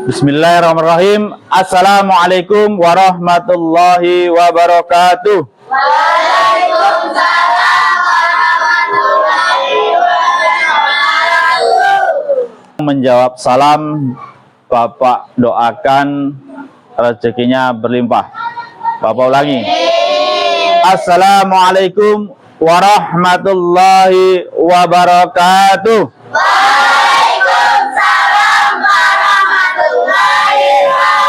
Bismillahirrahmanirrahim. Assalamualaikum warahmatullahi wabarakatuh. Waalaikumsalam warahmatullahi wabarakatuh. Menjawab salam, Bapak doakan rezekinya berlimpah. Bapak ulangi. Assalamualaikum warahmatullahi wabarakatuh. Waalaikumsalam warahmatullahi wabarakatuh.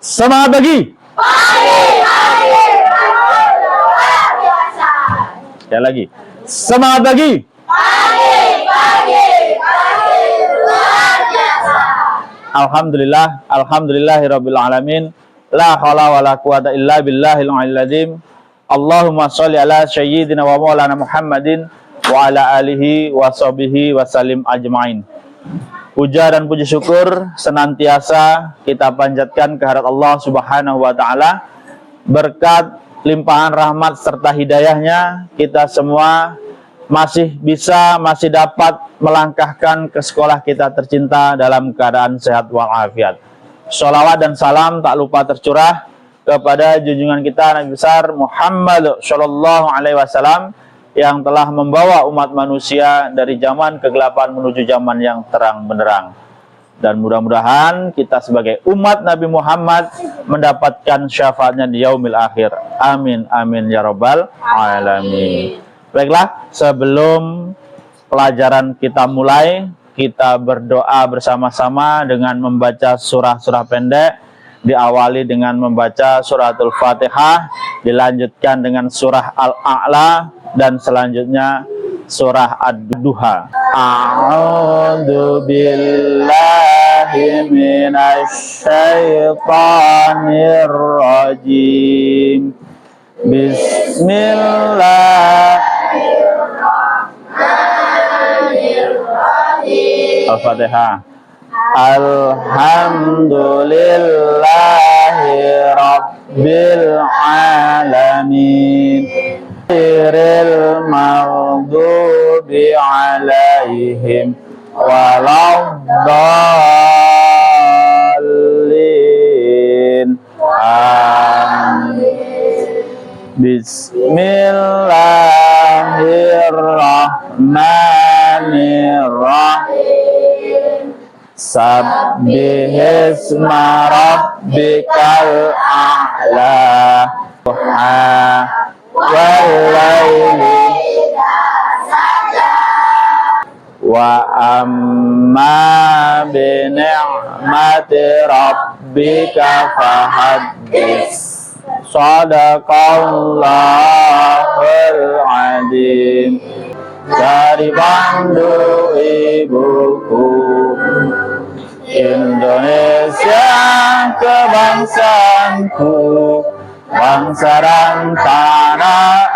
Semangat pagi. Pagi luar biasa. Sekali lagi. Semangat pagi. Pagi luar biasa. Alhamdulillahirabbil alamin. La haula wala quwata illa billahil aliyil azim. Allahumma sholli ala sayyidina wa maulana Muhammadin wa ala alihi wa sahbihi wa salim ajmain. Puja dan puji syukur senantiasa kita panjatkan kehadirat Allah Subhanahu wa taala. Berkat limpahan rahmat serta hidayahnya, kita semua masih dapat melangkahkan ke sekolah kita tercinta dalam keadaan sehat walafiat. Sholawat dan salam tak lupa tercurah kepada junjungan kita Nabi besar Muhammad Shallallahu Alaihi Wasallam yang telah membawa umat manusia dari zaman kegelapan menuju zaman yang terang benderang. Dan mudah-mudahan kita sebagai umat Nabi Muhammad mendapatkan syafaatnya di yaumil akhir. Amin amin ya rabbal alamin. Baiklah, sebelum pelajaran kita mulai, kita berdoa bersama-sama dengan membaca surah-surah pendek. Diawali dengan membaca suratul Fatihah, dilanjutkan dengan surah Al-A'la, dan selanjutnya surah Ad-Duha. A'udzu billahi minasy syaithanir rajim. Bismillahirrahmanirrahim. Al-Fatihah. Alhamdulillahi rabbil alamin. Ghairil maghdubi alaihim waladdallin. Amin. Bismillahirrahmanirrahim. Sabbihisma rabbikal a'la. Wal-laili wa amma bi ni'mati rabbika fahaddits. Shadaqallahul adzim. Dari Bandu ibuku Indonesia kebangsaanku, bangsa dan tanah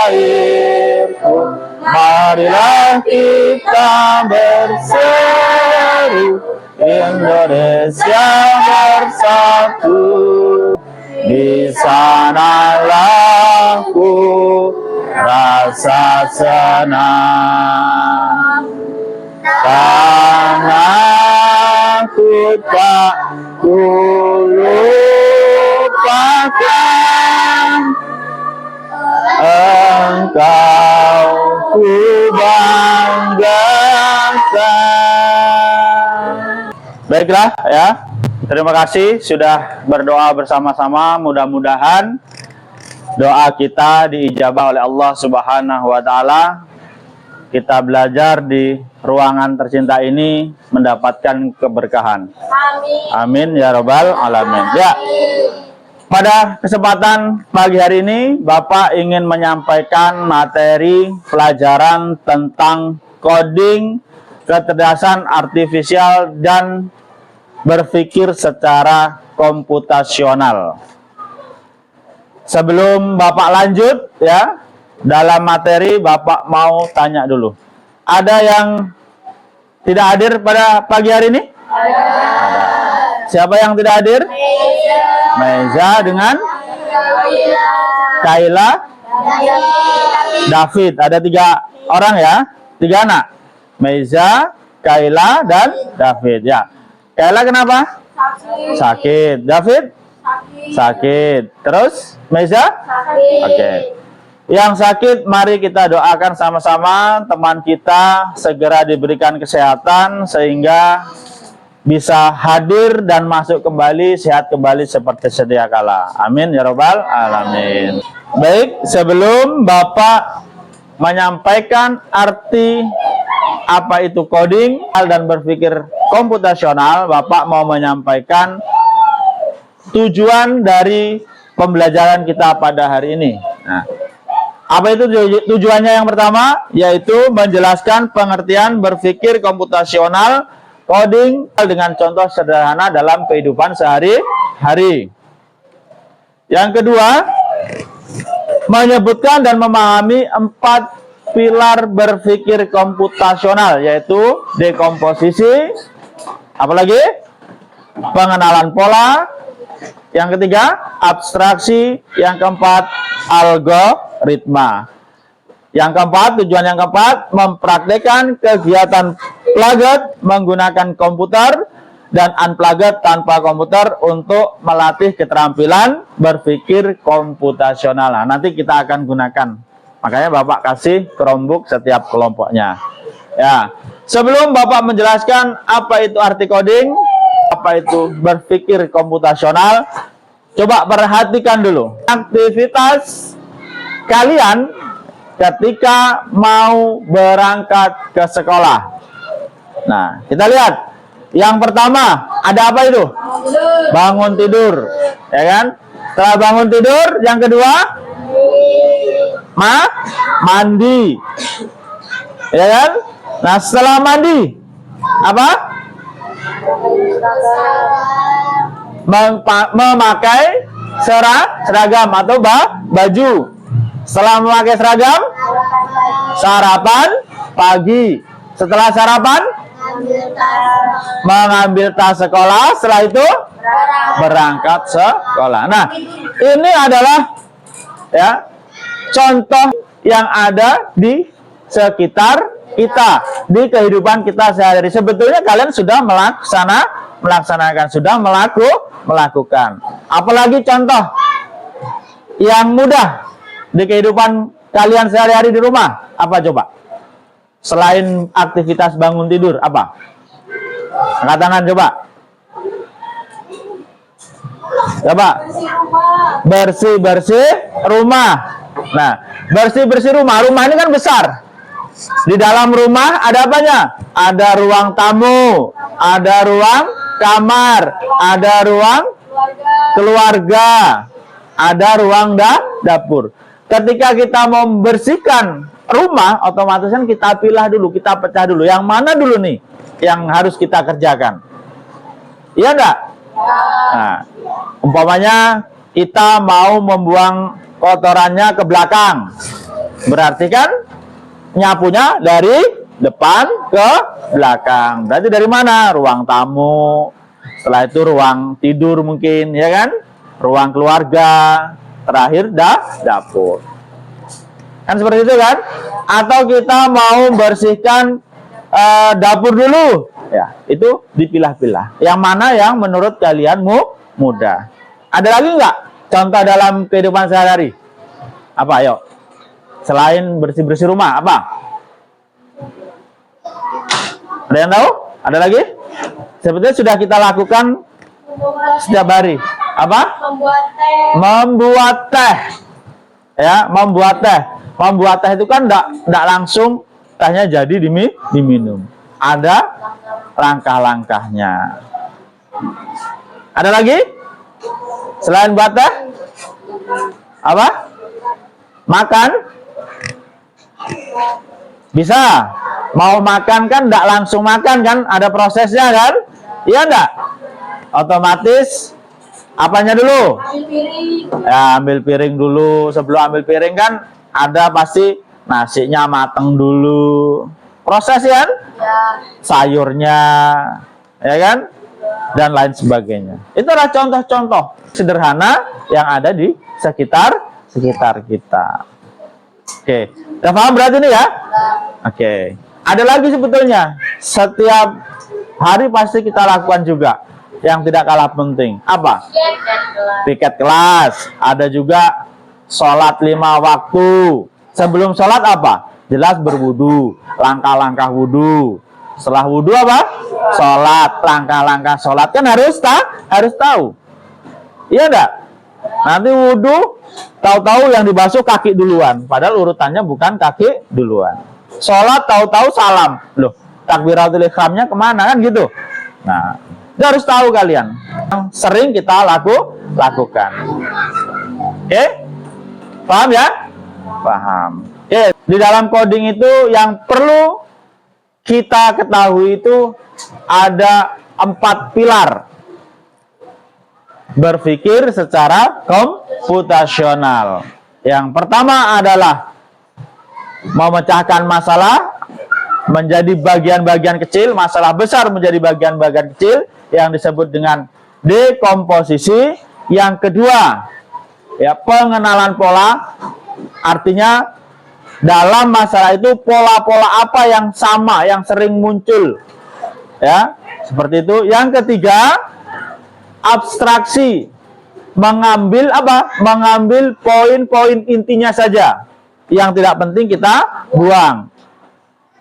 airku. Marilah kita berseru, Indonesia bersatu. Di sanalah ku rasa senang, karena ku tak lupakan engkau, ku banggakan. Baiklah ya, terima kasih sudah berdoa bersama-sama. Mudah-mudahan doa kita diijabah oleh Allah Subhanahu wa taala. Kita belajar di ruangan tercinta ini mendapatkan keberkahan. Amin. Amin ya rabbal alamin. Ya. Pada kesempatan pagi hari ini, Bapak ingin menyampaikan materi pelajaran tentang coding, kecerdasan artifisial, dan berpikir secara komputasional. Sebelum Bapak lanjut ya, dalam materi, Bapak mau tanya dulu. Ada yang tidak hadir pada pagi hari ini? Ada. Siapa yang tidak hadir? Meza dengan Kaila, David. Ada 3 orang ya, 3 anak. Meza, Kaila dan David. Ya. Kaila kenapa? Sakit. David? Sakit. Terus Meza? Oke. Yang sakit, mari kita doakan sama-sama teman kita segera diberikan kesehatan sehingga bisa hadir dan masuk kembali, sehat kembali seperti sedia kala. Amin ya robbal alamin. Baik, sebelum Bapak menyampaikan arti apa itu coding dan berpikir komputasional, Bapak mau menyampaikan tujuan dari pembelajaran kita pada hari ini. Nah, apa itu tujuannya? Yang pertama yaitu menjelaskan pengertian berpikir komputasional coding dengan contoh sederhana dalam kehidupan sehari-hari. Yang kedua, menyebutkan dan memahami 4 pilar berpikir komputasional, yaitu dekomposisi, apalagi pengenalan pola, yang ketiga abstraksi, yang keempat algoritma. Yang keempat, tujuan yang keempat, mempraktikkan kegiatan plugged menggunakan komputer dan unplugged tanpa komputer untuk melatih keterampilan berpikir komputasional. Nah, nanti kita akan gunakan. Makanya Bapak kasih Chromebook setiap kelompoknya. Ya, sebelum Bapak menjelaskan apa itu arti coding, apa itu berpikir komputasional, coba perhatikan dulu aktivitas kalian ketika mau berangkat ke sekolah. Nah, kita lihat. Yang pertama, ada apa itu? Bangun tidur. Ya kan? Setelah bangun tidur, yang kedua? Mandi. Ya kan? Nah, setelah mandi, apa? Memakai seragam atau baju. Setelah memakai seragam, sarapan pagi. Setelah sarapan, mengambil tas sekolah. Setelah itu, berangkat sekolah. Nah, ini adalah ya contoh yang ada di sekitar kita, di kehidupan kita sehari-hari. Sebetulnya kalian sudah melaksanakan, sudah melakukan. Apalagi contoh yang mudah di kehidupan kalian sehari-hari di rumah, apa coba? Selain aktivitas bangun tidur, apa? Angkat tangan coba. Coba. Bersih-bersih rumah. Nah, bersih-bersih rumah. Rumah ini kan besar. Di dalam rumah ada apanya? Ada ruang tamu, ada ruang kamar, ada ruang keluarga, ada ruang dapur. Ketika kita mau membersihkan rumah, otomatis kan kita pilah dulu, kita pecah dulu. Yang mana dulu nih yang harus kita kerjakan? Iya enggak? Nah, umpamanya kita mau membuang kotorannya ke belakang. Berarti kan nyapunya dari depan ke belakang. Berarti dari mana? Ruang tamu. Setelah itu ruang tidur mungkin, ya kan? Ruang keluarga. Terakhir dapur. Kan seperti itu kan? Atau kita mau bersihkan dapur dulu. Ya, itu dipilah-pilah. Yang mana yang menurut kalian mudah? Ada lagi nggak contoh dalam kehidupan sehari-hari? Apa, ayo? Selain bersih-bersih rumah, apa? Ada yang tahu? Ada lagi? Sebetulnya sudah kita lakukan setiap hari. Apa? Membuat teh. Ya, membuat teh. Membuat teh itu kan enggak langsung tehnya jadi diminum. Ada langkah-langkahnya. Ada lagi? Selain buat teh? Apa? Makan? Bisa. Mau makan kan enggak langsung makan kan? Ada prosesnya kan? Iya enggak? Otomatis apanya dulu? Ya, ambil piring dulu. Sebelum ambil piring kan ada pasti nasinya mateng dulu. Proses kan? Ya. Sayurnya, ya kan? Dan lain sebagainya. Itu adalah contoh-contoh sederhana yang ada di sekitar kita. Oke, udah paham berarti ini ya? Oke. Ada lagi sebetulnya, setiap hari pasti kita lakukan juga yang tidak kalah penting. Apa? Piket kelas. Ada juga sholat 5 waktu. Sebelum sholat apa? Jelas berwudu, langkah-langkah wudu. Setelah wudu apa? Sholat, langkah-langkah sholat. Kan harus tahu. Iya enggak? Nanti wudu, tahu-tahu yang dibasuh kaki duluan. Padahal urutannya bukan kaki duluan. Sholat tahu-tahu salam. Loh, takbiratul ihramnya kemana kan gitu? Nah, itu harus tahu kalian. Yang sering kita lakukan. Oke? Paham ya? Paham. Oke, di dalam coding itu yang perlu kita ketahui itu ada 4 pilar. Berpikir secara komputasional. Yang pertama adalah memecahkan masalah menjadi bagian-bagian kecil, masalah besar menjadi bagian-bagian kecil yang disebut dengan dekomposisi. Yang kedua, ya, pengenalan pola, artinya dalam masalah itu pola-pola apa yang sama, yang sering muncul, ya, seperti itu. Yang ketiga, abstraksi, mengambil apa? Mengambil poin-poin intinya saja, yang tidak penting kita buang.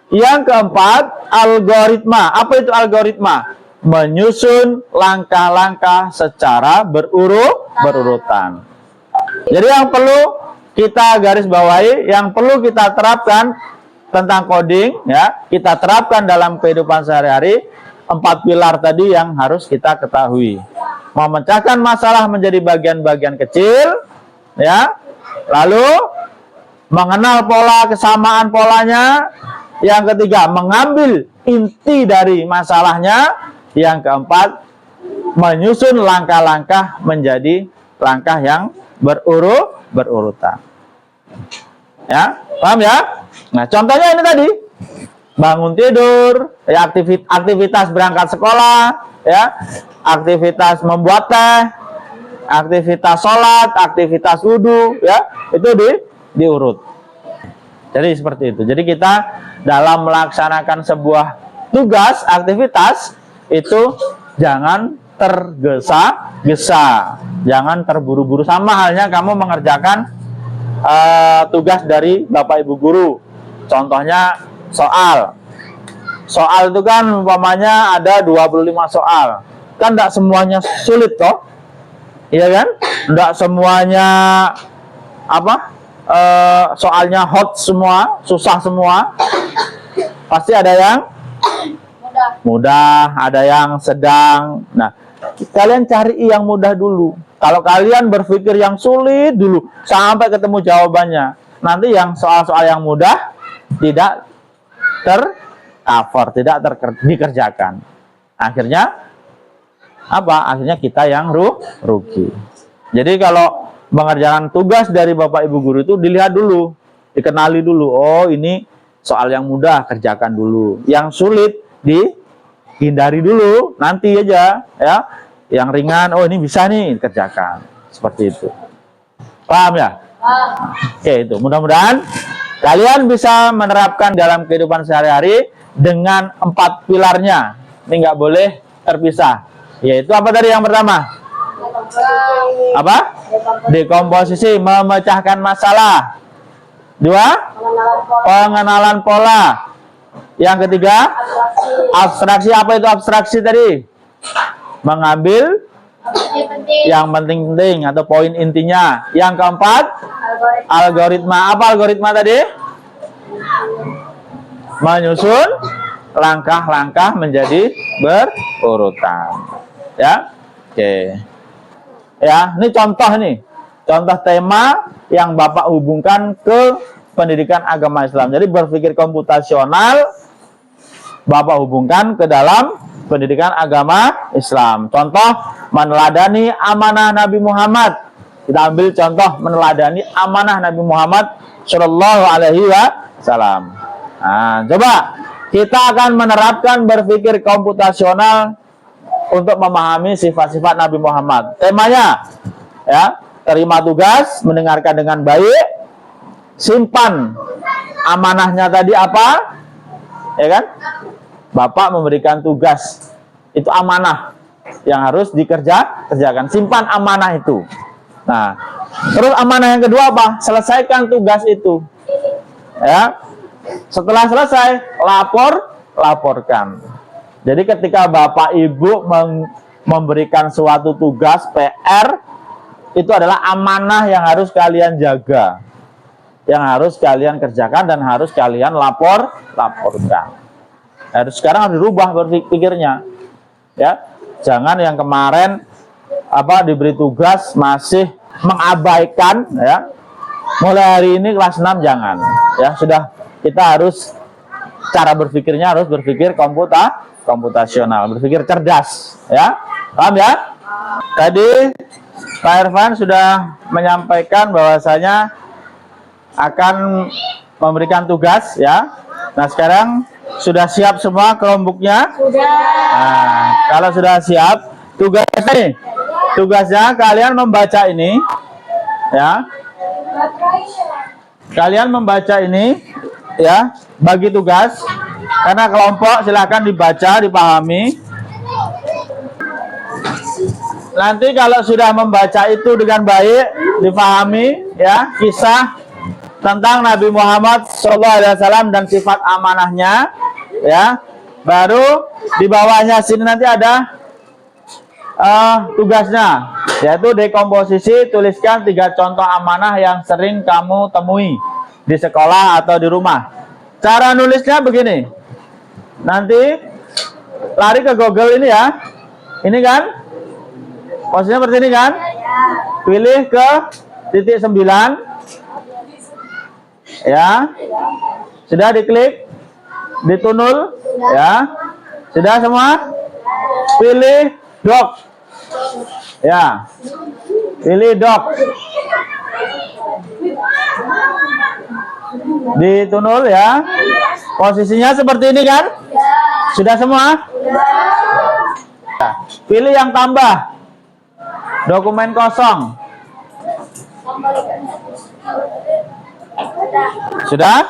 Yang keempat, algoritma. Apa itu algoritma? Menyusun langkah-langkah secara berurutan. Jadi yang perlu kita garis bawahi, yang perlu kita terapkan tentang coding, ya, kita terapkan dalam kehidupan sehari-hari, 4 pilar tadi yang harus kita ketahui. Memecahkan masalah menjadi bagian-bagian kecil, ya. Lalu mengenal pola, kesamaan polanya. Yang ketiga, mengambil inti dari masalahnya. Yang keempat, menyusun langkah-langkah menjadi langkah yang berurutan. Ya, paham ya? Nah, contohnya ini tadi. Bangun tidur, ya, aktivitas berangkat sekolah, ya, aktivitas membuat teh, aktivitas sholat, aktivitas wudhu, ya, itu diurut. Jadi seperti itu. Jadi kita dalam melaksanakan sebuah tugas, aktivitas, itu jangan tergesa-gesa, jangan terburu-buru. Sama halnya kamu mengerjakan tugas dari Bapak Ibu guru. Contohnya soal itu kan umpamanya ada 25 soal. Kan tidak semuanya sulit toh, iya kan? Tidak semuanya soalnya hot semua, susah semua. Pasti ada yang mudah, ada yang sedang. Nah, kalian cari yang mudah dulu. Kalau kalian berpikir yang sulit dulu sampai ketemu jawabannya, nanti yang soal-soal yang mudah tidak tercover, tidak dikerjakan. Akhirnya apa? Akhirnya kita yang rugi. Jadi kalau mengerjakan tugas dari Bapak Ibu guru itu dilihat dulu, dikenali dulu. Oh, ini soal yang mudah, kerjakan dulu. Yang sulit dihindari dulu, nanti aja, ya. Yang ringan, oh ini bisa nih, kerjakan. Seperti itu. Paham ya? Oke, itu. Mudah-mudahan kalian bisa menerapkan dalam kehidupan sehari-hari dengan 4 pilarnya. Ini nggak boleh terpisah. Yaitu apa tadi yang pertama? Apa? Dekomposisi, memecahkan masalah. 2, pengenalan pola. Yang ketiga, abstraksi. Apa itu abstraksi tadi? Mengambil yang penting-penting atau poin intinya. Yang keempat, algoritma. Apa algoritma tadi? Menyusun langkah-langkah menjadi berurutan. Ya, oke. Ya, ini contoh nih. Contoh tema yang Bapak hubungkan ke pendidikan agama Islam. Jadi berpikir komputasional Bapak hubungkan ke dalam pendidikan agama Islam. Contoh, meneladani amanah Nabi Muhammad. Kita ambil contoh meneladani amanah Nabi Muhammad Shallallahu Alaihi Wasallam. Nah, coba kita akan menerapkan berpikir komputasional untuk memahami sifat-sifat Nabi Muhammad. Temanya, ya, terima tugas, mendengarkan dengan baik, simpan amanahnya tadi apa, ya kan? Bapak memberikan tugas, itu amanah yang harus dikerjakan. Simpan amanah itu. Nah, terus amanah yang kedua apa? Selesaikan tugas itu. Ya. Setelah selesai, laporkan. Jadi ketika Bapak Ibu memberikan suatu tugas PR, itu adalah amanah yang harus kalian jaga, yang harus kalian kerjakan dan harus kalian laporkan. Harus sekarang harus dirubah berpikirnya, ya. Jangan yang kemarin diberi tugas masih mengabaikan, ya. Mulai hari ini kelas 6 jangan, ya. Sudah, kita harus cara berpikirnya harus berpikir komputasional, berpikir cerdas, ya. Paham ya? Tadi Pak Irfan sudah menyampaikan bahwasanya akan memberikan tugas, ya. Nah, sekarang sudah siap semua kelompoknya? Sudah. Nah, kalau sudah siap, tugasnya kalian membaca ini, ya. Kalian membaca ini, ya, bagi tugas. Karena kelompok silahkan dibaca, dipahami. Nanti kalau sudah membaca itu dengan baik, dipahami, ya, kisah tentang Nabi Muhammad SAW dan sifat amanahnya, ya, baru di bawahnya sini nanti ada tugasnya, yaitu dekomposisi. Tuliskan 3 contoh amanah yang sering kamu temui di sekolah atau di rumah. Cara nulisnya begini, nanti lari ke Google ini, ya, ini kan posisinya seperti ini kan, pilih ke titik 9, ya, sudah diklik, ditunul, ya, sudah semua, pilih doc, ya, pilih doc, ditunul, ya, posisinya seperti ini kan, sudah semua, ya. Pilih yang tambah, dokumen kosong, sudah,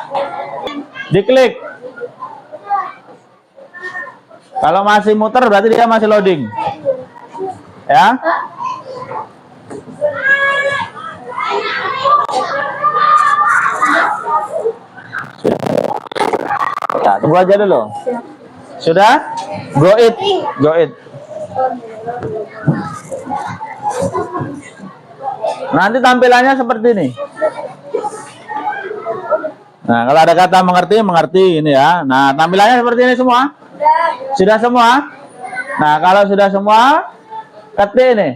diklik. Kalau masih muter berarti dia masih loading, ya. Nah, tunggu aja dulu. Sudah, go it. Nanti tampilannya seperti ini. Nah, kalau ada kata mengerti ini, ya. Nah, tampilannya seperti ini semua. Sudah semua? Nah, kalau sudah semua, ketik ini,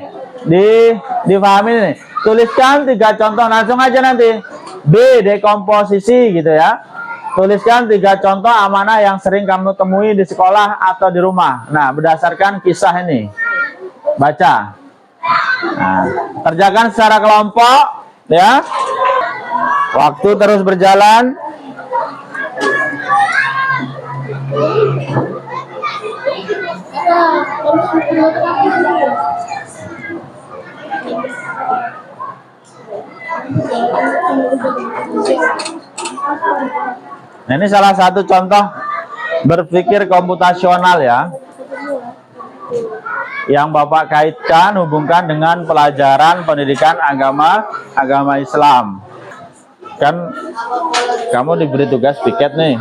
difahami ini. Tuliskan 3 contoh, langsung aja nanti. B, dekomposisi gitu, ya. Tuliskan 3 contoh amanah yang sering kamu temui di sekolah atau di rumah. Nah, berdasarkan kisah ini. Baca. Nah, kerjakan secara kelompok, ya. Waktu terus berjalan. Nah, ini salah satu contoh berpikir komputasional, ya, yang Bapak kaitkan, hubungkan dengan pelajaran pendidikan agama Islam. Kan kamu diberi tugas piket nih,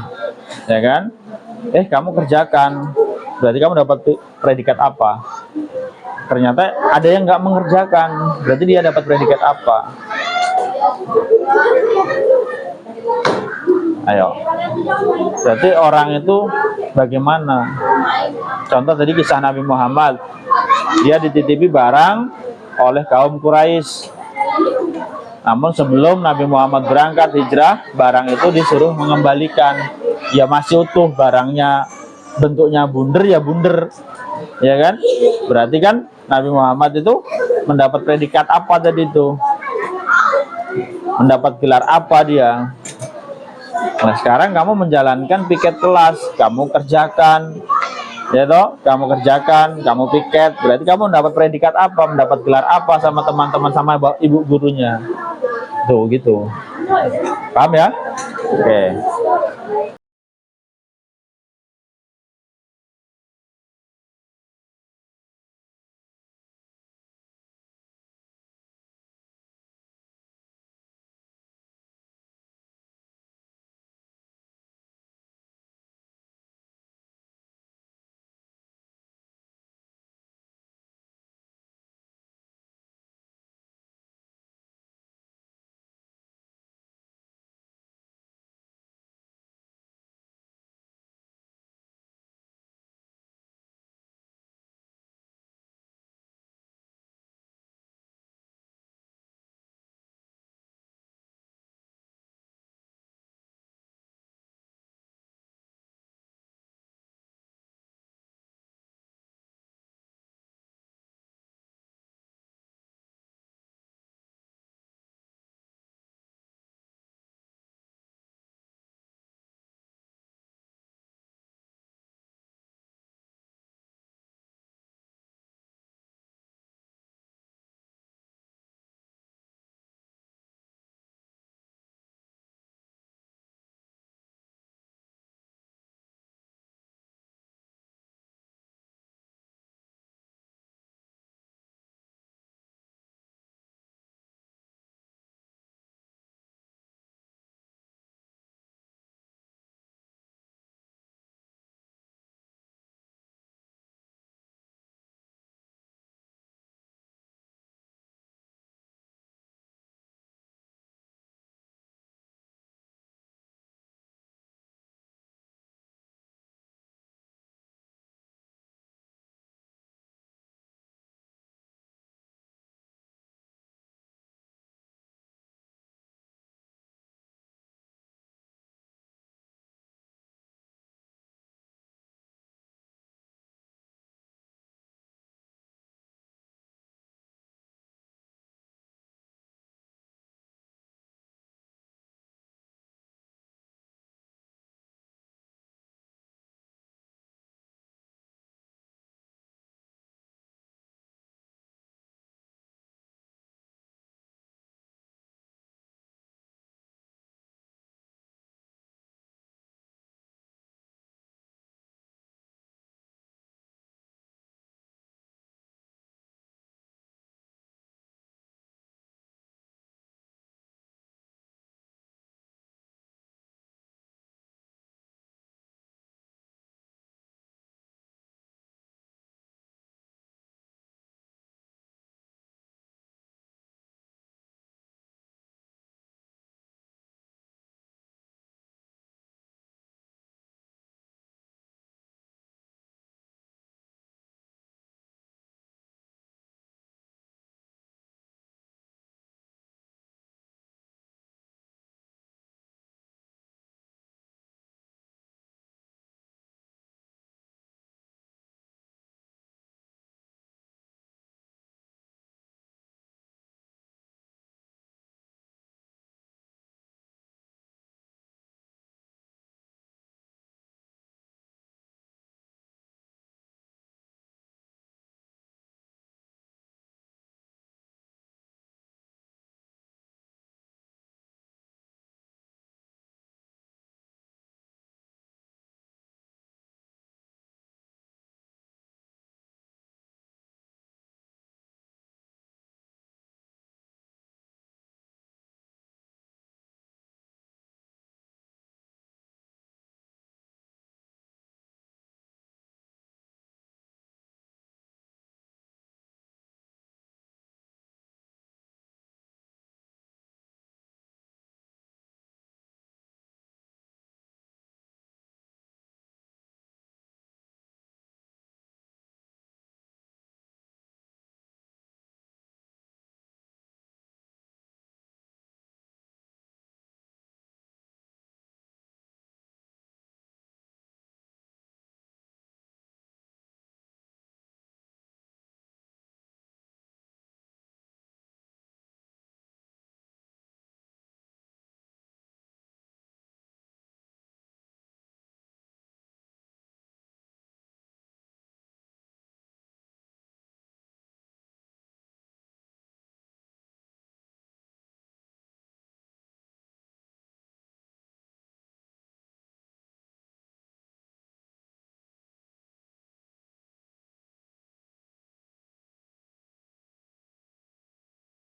ya kan? Kamu kerjakan, berarti kamu dapat predikat apa? Ternyata ada yang nggak mengerjakan, berarti dia dapat predikat apa? Ayo, berarti orang itu bagaimana? Contoh tadi kisah Nabi Muhammad, dia dititipi barang oleh kaum Quraisy. Namun sebelum Nabi Muhammad berangkat hijrah, barang itu disuruh mengembalikan. Ya masih utuh barangnya, bentuknya bunder ya bunder, ya kan? Berarti kan Nabi Muhammad itu mendapat predikat apa tadi itu? Mendapat gelar apa dia? Nah, sekarang kamu menjalankan piket kelas, kamu kerjakan, ya toh? Kamu kerjakan, kamu piket, berarti kamu mendapat predikat apa? Mendapat gelar apa sama teman-teman, sama ibu gurunya? Tuh gitu. Paham ya? Oke.